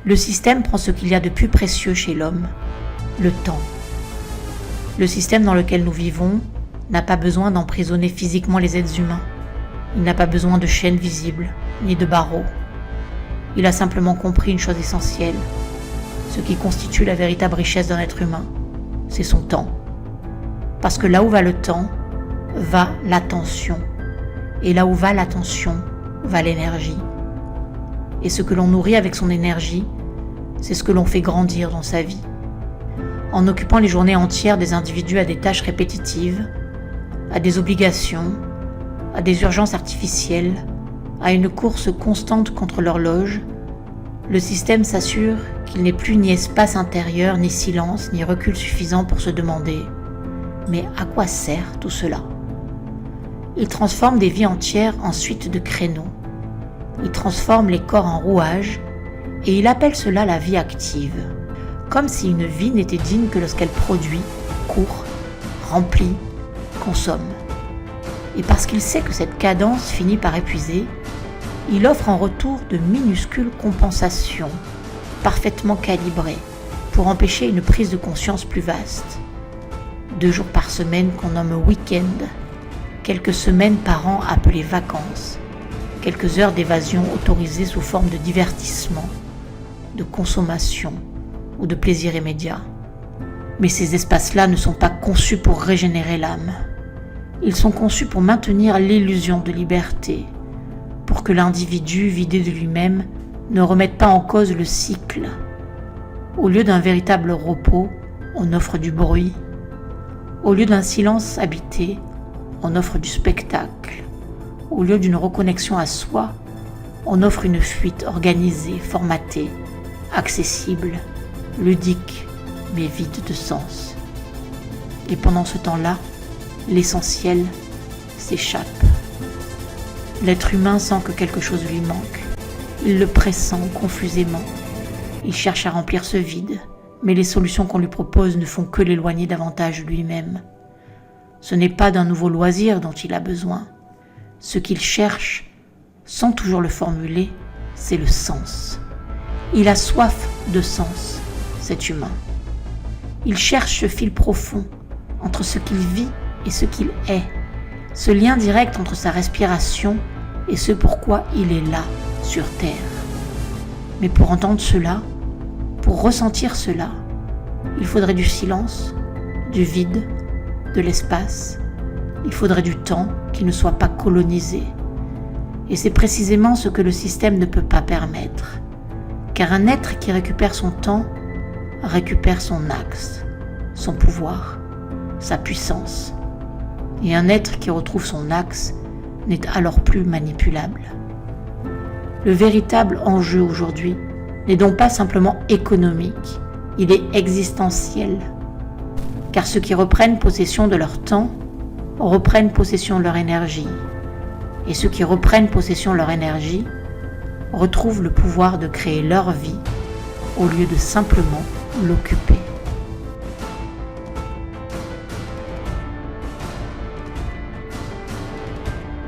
Le système prend ce qu'il y a de plus précieux chez l'homme, le temps. Le système dans lequel nous vivons n'a pas besoin d'emprisonner physiquement les êtres humains. Il n'a pas besoin de chaînes visibles, ni de barreaux. Il a simplement compris une chose essentielle. Ce qui constitue la véritable richesse d'un être humain, c'est son temps. Parce que là où va le temps, va l'attention. Et là où va l'attention, va l'énergie. Et ce que l'on nourrit avec son énergie, c'est ce que l'on fait grandir dans sa vie. En occupant les journées entières des individus à des tâches répétitives, à des obligations, à des urgences artificielles, à une course constante contre l'horloge, le système s'assure qu'il n'est plus ni espace intérieur, ni silence, ni recul suffisant pour se demander « Mais à quoi sert tout cela ?» Il transforme des vies entières en suites de créneaux. Il transforme les corps en rouages et il appelle cela la vie active. Comme si une vie n'était digne que lorsqu'elle produit, court, remplit, consomme. Et parce qu'il sait que cette cadence finit par épuiser, il offre en retour de minuscules compensations, parfaitement calibrées, pour empêcher une prise de conscience plus vaste. 2 jours par semaine qu'on nomme week-end, quelques semaines par an appelées vacances, quelques heures d'évasion autorisées sous forme de divertissement, de consommation ou de plaisir immédiat. Mais ces espaces-là ne sont pas conçus pour régénérer l'âme. Ils sont conçus pour maintenir l'illusion de liberté, pour que l'individu vidé de lui-même ne remette pas en cause le cycle. Au lieu d'un véritable repos, on offre du bruit. Au lieu d'un silence habité, on offre du spectacle. Au lieu d'une reconnexion à soi, on offre une fuite organisée, formatée, accessible, ludique, mais vide de sens. Et pendant ce temps-là, l'essentiel s'échappe. L'être humain sent que quelque chose lui manque. Il le pressent confusément. Il cherche à remplir ce vide, mais les solutions qu'on lui propose ne font que l'éloigner davantage de lui-même. Ce n'est pas d'un nouveau loisir dont il a besoin. Ce qu'il cherche, sans toujours le formuler, c'est le sens. Il a soif de sens, cet humain. Il cherche ce fil profond entre ce qu'il vit et ce qu'il est, ce lien direct entre sa respiration et ce pourquoi il est là, sur Terre. Mais pour entendre cela, pour ressentir cela, il faudrait du silence, du vide, de l'espace. Il faudrait du temps qui ne soit pas colonisé. Et c'est précisément ce que le système ne peut pas permettre. Car un être qui récupère son temps récupère son axe, son pouvoir, sa puissance. Et un être qui retrouve son axe n'est alors plus manipulable. Le véritable enjeu aujourd'hui n'est donc pas simplement économique, il est existentiel. Car ceux qui reprennent possession de leur temps reprennent possession de leur énergie. Et ceux qui reprennent possession de leur énergie retrouvent le pouvoir de créer leur vie au lieu de simplement l'occuper.